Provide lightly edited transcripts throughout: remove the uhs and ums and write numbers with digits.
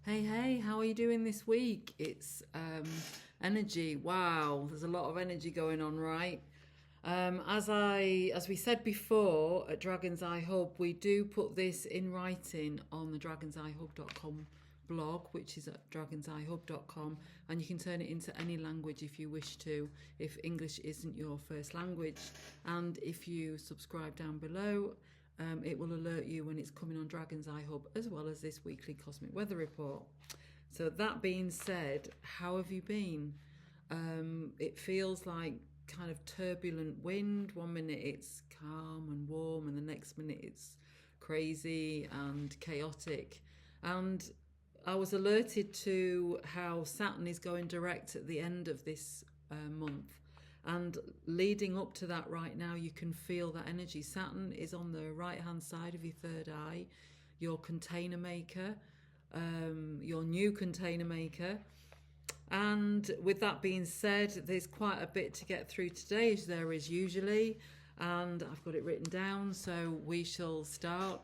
Hey, how are you doing this week? It's energy. Wow, there's a lot of energy going on, right? As we said before at Dragon's Eye Hub, we do put this in writing on the dragon'seyehub.com blog, which is at dragonseyehub.com, and you can turn it into any language if you wish to, if English isn't your first language. And if you subscribe down below, it will alert you when it's coming on Dragon's Eye Hub, as well as this weekly cosmic weather report. So that being said, how have you been? It feels like kind of turbulent wind. One minute it's calm and warm, and the next minute it's crazy and chaotic. And I was alerted to how Saturn is going direct at the end of this month. And leading up to that right now, you can feel that energy. Saturn is on the right-hand side of your third eye, your container maker, your new container maker. And with that being said, there's quite a bit to get through today, as there is usually. And I've got it written down, so we shall start.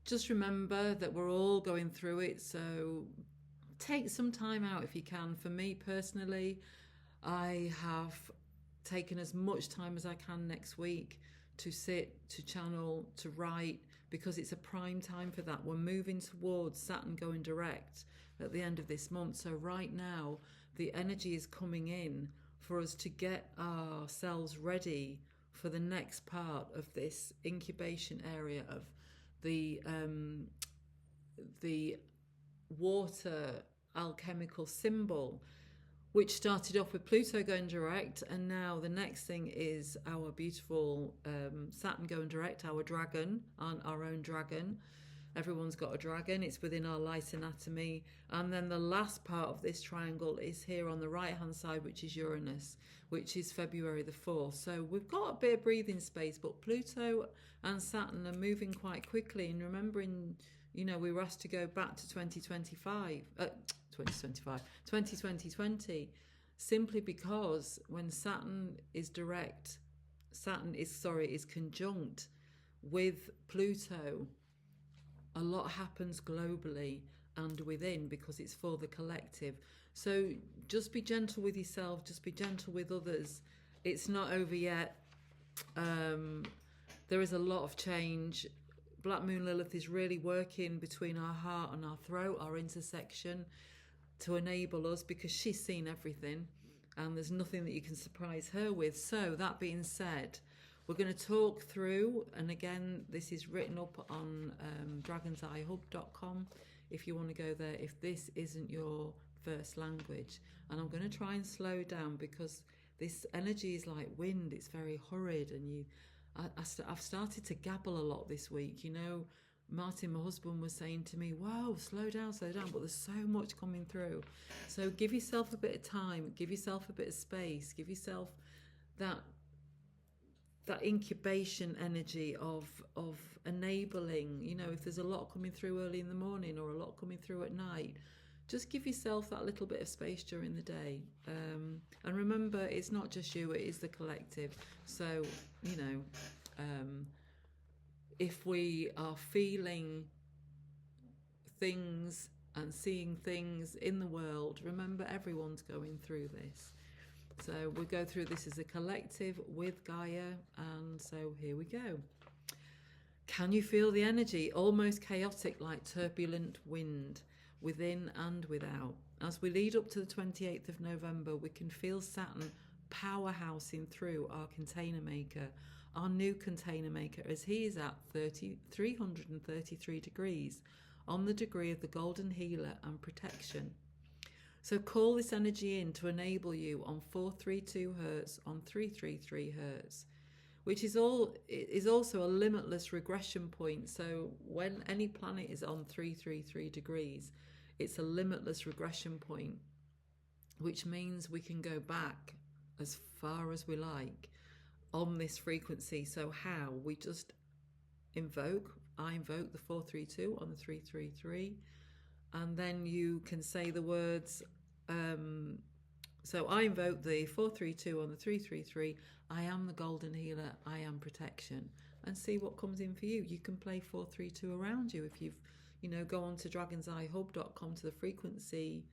Just remember that we're all going through it, so take some time out if you can. For me personally, I have taken as much time as I can next week to sit, to channel, to write, because it's a prime time for that. We're moving towards Saturn going direct at the end of this month. So right now, the energy is coming in for us to get ourselves ready for the next part of this incubation area of the water alchemical symbol, which started off with Pluto going direct, and now the next thing is our beautiful Saturn going direct, our dragon, our own dragon. Everyone's got a dragon, it's within our light anatomy. And then the last part of this triangle is here on the right hand side, which is Uranus, which is February the 4th. So we've got a bit of breathing space, but Pluto and Saturn are moving quite quickly. And remembering, we were asked to go back to 2020, simply because when Saturn is direct, is conjunct with Pluto, a lot happens globally and within, because it's for the collective. So just be gentle with yourself, just be gentle with others. It's not over yet. There is a lot of change. Black Moon Lilith is really working between our heart and our throat, our intersection, to enable us, because she's seen everything and there's nothing that you can surprise her with. So that being said, we're going to talk through, and again, this is written up on dragonseyehub.com if you want to go there, if this isn't your first language. And I'm going to try and slow down, because this energy is like wind. It's very hurried, and I've started to gabble a lot this week. Martin, my husband, was saying to me, "Whoa, slow down," but there's so much coming through. So give yourself a bit of time, give yourself a bit of space, give yourself that incubation energy of enabling. If there's a lot coming through early in the morning or a lot coming through at night, just give yourself that little bit of space during the day. And remember, it's not just you, it is the collective. So, if we are feeling things and seeing things in the world, remember everyone's going through this. So we'll go through this as a collective with Gaia, and so here we go. Can you feel the energy? Almost chaotic, like turbulent wind, within and without. As we lead up to the 28th of November, we can feel Saturn powerhousing through our container maker, our new container maker, as he is at 333 degrees on the degree of the golden healer and protection. So call this energy in to enable you on 432 Hertz, on 333 Hertz, which is also a limitless regression point. So when any planet is on 333 degrees, it's a limitless regression point, which means we can go back as far as we like on this frequency. So how? We just I invoke the 432 on the 333, and then you can say the words. So I invoke the 432 on the 333. I am the golden healer. I am protection, and see what comes in for you. You can play 432 around you if you've go on to dragon'seyehub.com to the frequency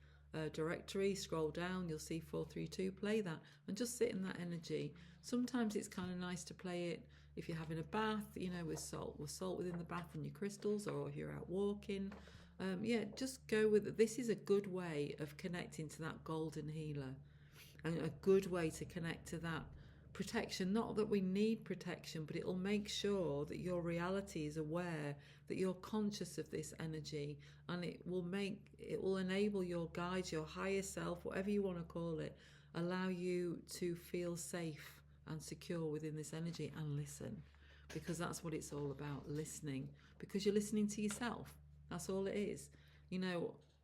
directory, scroll down, you'll see 432, play that and just sit in that energy. Sometimes it's kind of nice to play it if you're having a bath, with salt within the bath and your crystals, or if you're out walking. Just go with it. This is a good way of connecting to that golden healer, and a good way to connect to that protection. Not that we need protection, but it'll make sure that your reality is aware that you're conscious of this energy, and it will enable your guides, your higher self, whatever you want to call it, allow you to feel safe and secure within this energy, and listen, because that's what it's all about, listening, because you're listening to yourself. That's all it is.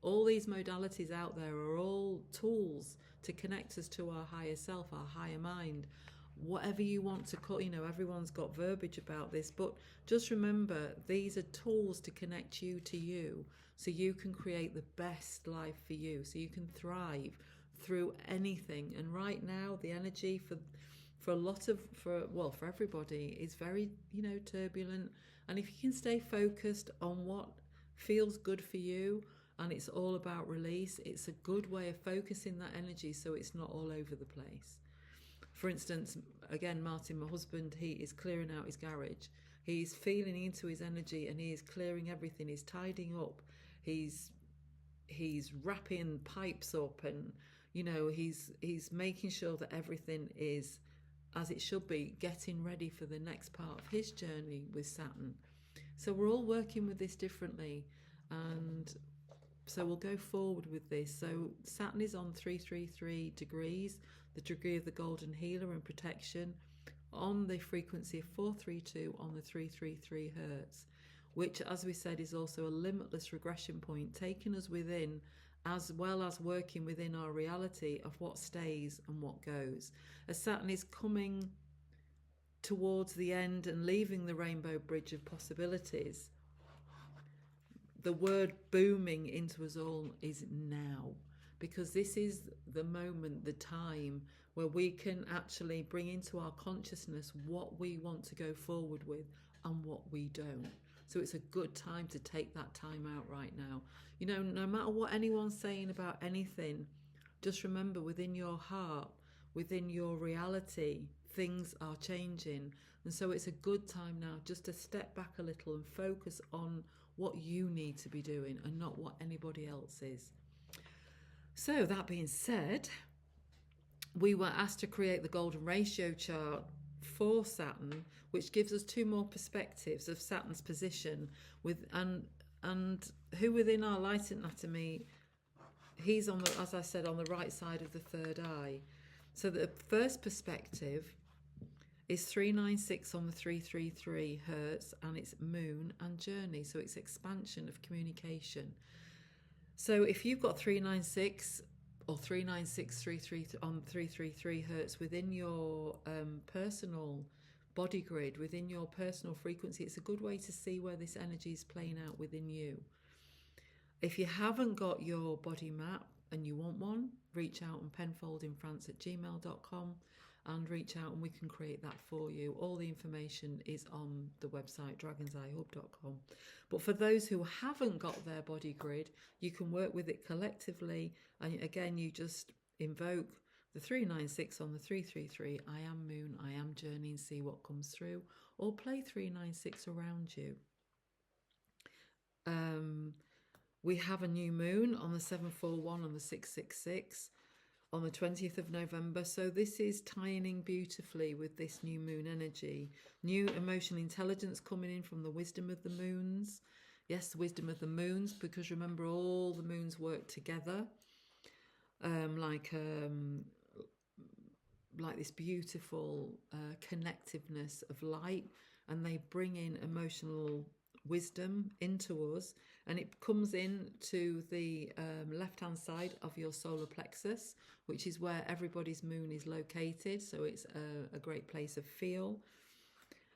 All these modalities out there are all tools to connect us to our higher self, our higher mind, whatever you want to call. Everyone's got verbiage about this, but just remember, these are tools to connect you to you, so you can create the best life for you, so you can thrive through anything. And right now, the energy for everybody is very, turbulent. And if you can stay focused on what feels good for you, and it's all about release, it's a good way of focusing that energy so it's not all over the place. For instance, again, Martin, my husband, he is clearing out his garage. He's feeling into his energy, and he is clearing everything. He's tidying up. He's wrapping pipes up, and he's making sure that everything is as it should be, getting ready for the next part of his journey with Saturn. So we're all working with this differently, and so we'll go forward with this. So Saturn is on 333 degrees, the degree of the golden healer and protection, on the frequency of 432 on the 333 hertz, which, as we said, is also a limitless regression point, taking us within, as well as working within our reality of what stays and what goes. As Saturn is coming towards the end and leaving the rainbow bridge of possibilities, the word booming into us all is now, because this is the moment, the time where we can actually bring into our consciousness what we want to go forward with and what we don't. So it's a good time to take that time out right now. No matter what anyone's saying about anything, just remember, within your heart, within your reality, things are changing. And so it's a good time now just to step back a little and focus on what you need to be doing and not what anybody else is. So that being said, we were asked to create the golden ratio chart for Saturn, which gives us two more perspectives of Saturn's position with and who within our light anatomy, he's on the, as I said, on the right side of the third eye. So the first perspective is 396 on the 333 hertz, and it's moon and journey, so it's expansion of communication. So if you've got 396 or 396 on 333 hertz within your personal body grid, within your personal frequency, it's a good way to see where this energy is playing out within you. If you haven't got your body map and you want one, reach out on penfoldinfrance@gmail.com and reach out and we can create that for you. All the information is on the website dragonseyehub.com. But for those who haven't got their body grid, you can work with it collectively, and again you just invoke the 396 on the 333, I am moon, I am journey, and see what comes through, or play 396 around you. We have a new moon on the 741 on the 666 on the 20th of November. So this is tying in beautifully with this new moon energy. New emotional intelligence coming in from the wisdom of the moons. Yes, the wisdom of the moons, because remember, all the moons work together. Like this beautiful connectiveness of light, and they bring in emotional wisdom into us, and it comes in to the left hand side of your solar plexus, which is where everybody's moon is located, so it's a great place of feel.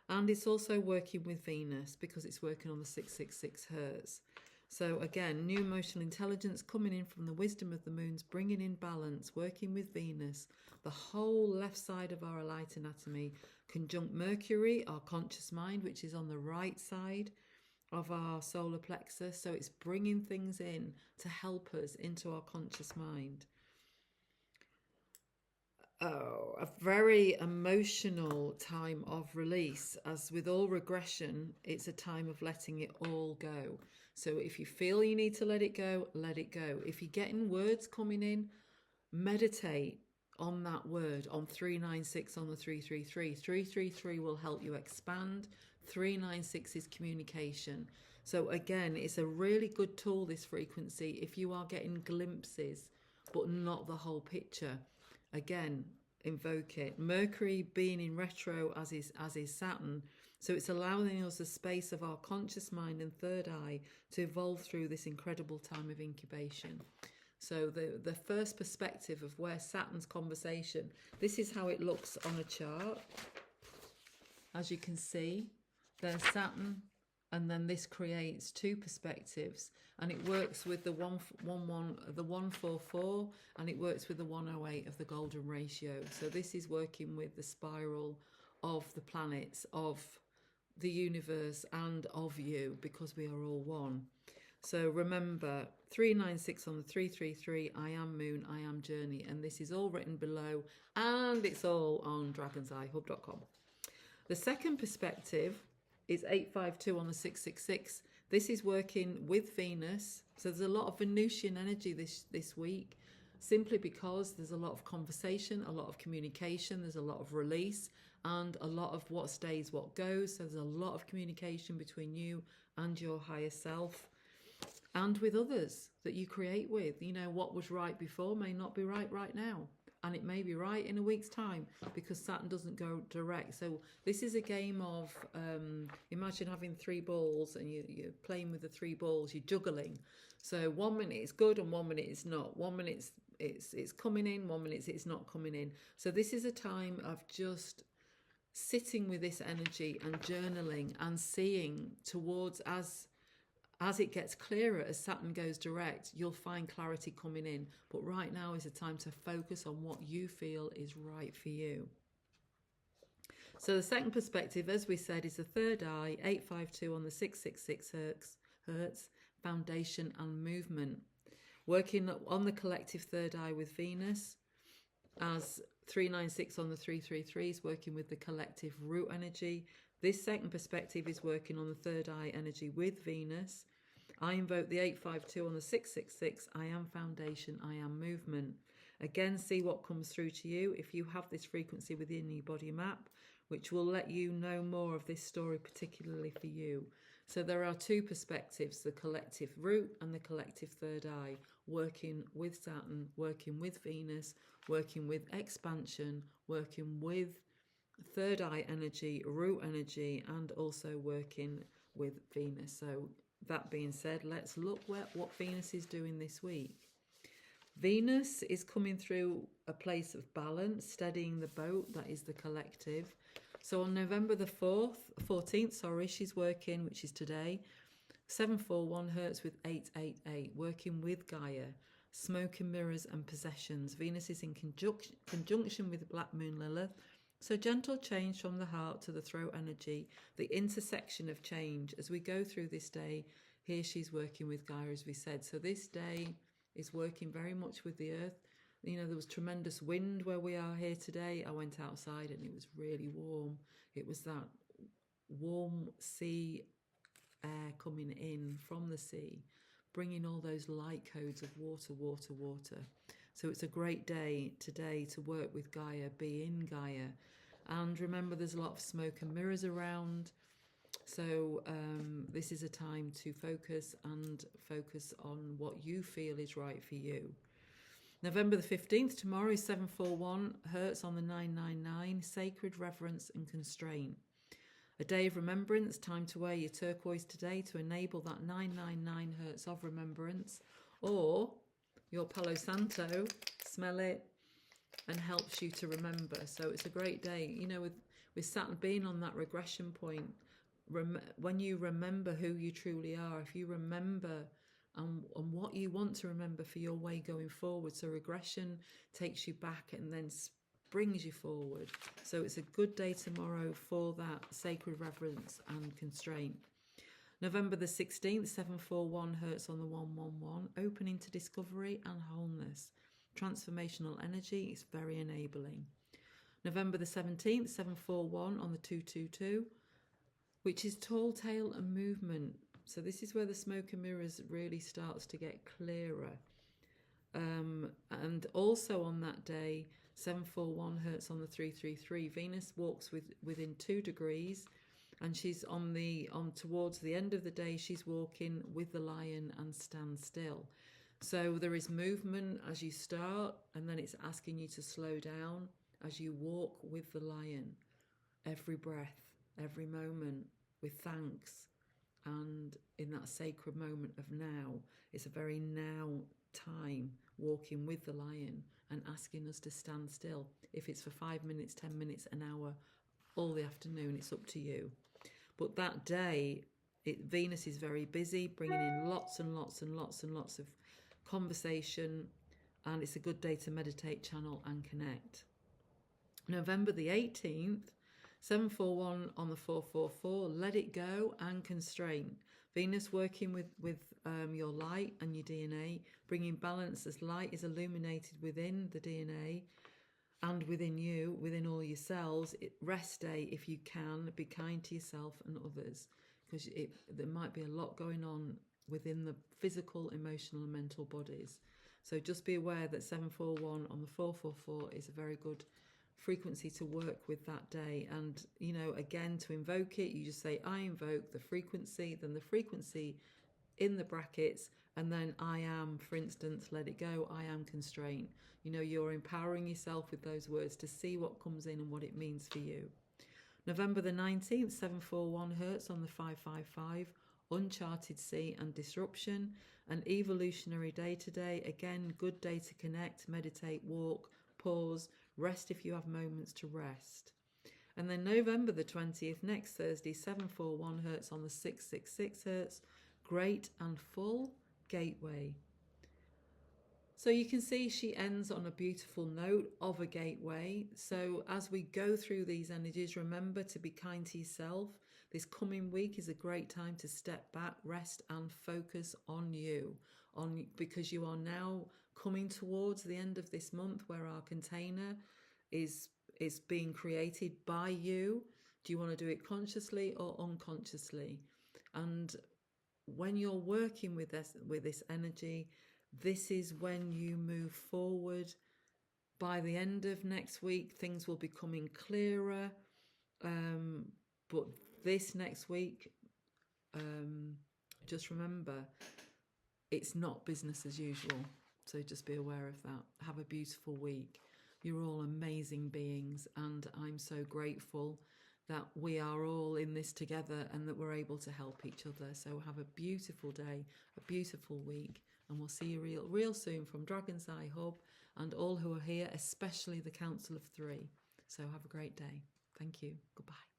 And it's also working with Venus because it's working on the 666 hertz. So again, new emotional intelligence coming in from the wisdom of the moons, bringing in balance, working with Venus, the whole left side of our light anatomy, conjunct Mercury, our conscious mind, which is on the right side, of our solar plexus. So it's bringing things in to help us into our conscious mind. Oh, a very emotional time of release. As with all regression, it's a time of letting it all go. So if you feel you need to let it go, let it go. If you're getting words coming in, meditate on that word, on 396, on the 333. 333 will help you expand. 396 is communication. So again, it's a really good tool, this frequency, if you are getting glimpses but not the whole picture. Again, invoke it. Mercury being in retro as is Saturn, so it's allowing us a space of our conscious mind and third eye to evolve through this incredible time of incubation. So the first perspective of where Saturn's conversation, this is how it looks on a chart. As you can see, there's Saturn, and then this creates two perspectives, and it works with the 144, and it works with the 108 of the golden ratio. So this is working with the spiral of the planets, of the universe, and of you, because we are all one. So remember, 396 on the 333, I am moon, I am journey, and this is all written below, and it's all on dragon'seyehub.com. The second perspective is 852 on the 666. This is working with Venus. So there's a lot of Venusian energy this week, simply because there's a lot of conversation, a lot of communication, there's a lot of release, and a lot of what stays, what goes. So there's a lot of communication between you and your higher self, and with others that you create with. You know, what was right before may not be right now. And it may be right in a week's time, because Saturn doesn't go direct. So this is a game of, imagine having three balls and you're playing with the three balls, you're juggling. So 1 minute it's good and 1 minute it's not. 1 minute it's coming in, 1 minute it's not coming in. So this is a time of just sitting with this energy and journaling and seeing towards, as it gets clearer, as Saturn goes direct, you'll find clarity coming in. But right now is a time to focus on what you feel is right for you. So the second perspective, as we said, is the third eye, 852 on the 666 hertz, foundation and movement. Working on the collective third eye with Venus, as 396 on the 333 is working with the collective root energy. This second perspective is working on the third eye energy with Venus. I invoke the 852 on the 666. I am foundation, I am movement. Again, see what comes through to you if you have this frequency within your body map, which will let you know more of this story, particularly for you. So there are two perspectives, the collective root and the collective third eye, working with Saturn, working with Venus, working with expansion, working with third eye energy, root energy, and also working with Venus. So that being said, let's look what Venus is doing this week. Venus is coming through a place of balance, steadying the boat, that is the collective. So on November the 14th, she's working, which is today, 741 hertz with 888, working with Gaia, smoke and mirrors and possessions. Venus is in conjunction with Black Moon Lilith. So gentle change from the heart to the throat energy, the intersection of change. As we go through this day, here she's working with Gaia, as we said. So this day is working very much with the earth. You know, there was tremendous wind where we are here today. I went outside and it was really warm. It was that warm sea air coming in from the sea, bringing all those light codes of water, water, water. So it's a great day today to work with Gaia, be in Gaia. And remember, there's a lot of smoke and mirrors around. So this is a time to focus on what you feel is right for you. November the 15th, tomorrow is 741 hertz on the 999, sacred reverence and constraint. A day of remembrance, time to wear your turquoise today to enable that 999 hertz of remembrance, or your Palo Santo, smell it, and helps you to remember. So it's a great day. You know, with Saturn being on that regression point, when you remember who you truly are, if you remember and what you want to remember for your way going forward. So regression takes you back and then brings you forward. So it's a good day tomorrow for that sacred reverence and constraint. November the 16th, 741 hertz on the 111, opening to discovery and wholeness. Transformational energy is very enabling. November the 17th, 741 on the 222, which is tall tale and movement. So this is where the smoke and mirrors really starts to get clearer. And also on that day, 741 hertz on the 333, Venus walks within 2 degrees, and she's on towards the end of the day, she's walking with the lion and stand still. So there is movement as you start, and then it's asking you to slow down as you walk with the lion. Every breath, every moment with thanks, and in that sacred moment of now. It's a very now time, walking with the lion and asking us to stand still. If it's for 5 minutes, 10 minutes, an hour, all the afternoon, it's up to you. But that day, Venus is very busy, bringing in lots and lots and lots and lots of conversation, and it's a good day to meditate, channel and connect. November the 18th, 741 on the 444, let it go and constrain. Venus working with your light and your DNA, bringing balance as light is illuminated within the DNA and within you, within all your cells. Rest day if you can, be kind to yourself and others, because there might be a lot going on within the physical, emotional and mental bodies. So just be aware that 741 on the 444 is a very good frequency to work with that day. And again, to invoke it, you just say, I invoke the frequency, then the frequency in the brackets, and then I am, for instance, let it go, I am constraint. You're empowering yourself with those words to see what comes in and what it means for you. November the 19th, 741 hertz on the 555, uncharted sea and disruption. An evolutionary day today. Again, good day to connect, meditate, walk, pause, rest if you have moments to rest. And then November the 20th, next Thursday, 741 hertz on the 666 hertz, great and full gateway. So you can see she ends on a beautiful note of a gateway. So as we go through these energies, remember to be kind to yourself. This coming week is a great time to step back, rest and focus on you, because you are now coming towards the end of this month where our container is being created by you. Do you want to do it consciously or unconsciously? And when you're working with this energy, this is when you move forward. By the end of next week, things will be coming clearer. But this next week, just remember, it's not business as usual. So just be aware of that. Have a beautiful week. You're all amazing beings, and I'm so grateful that we are all in this together and that we're able to help each other. So have a beautiful day, a beautiful week, and we'll see you real soon from Dragon's Eye Hub and all who are here, especially the Council of Three. So have a great day. Thank you. Goodbye.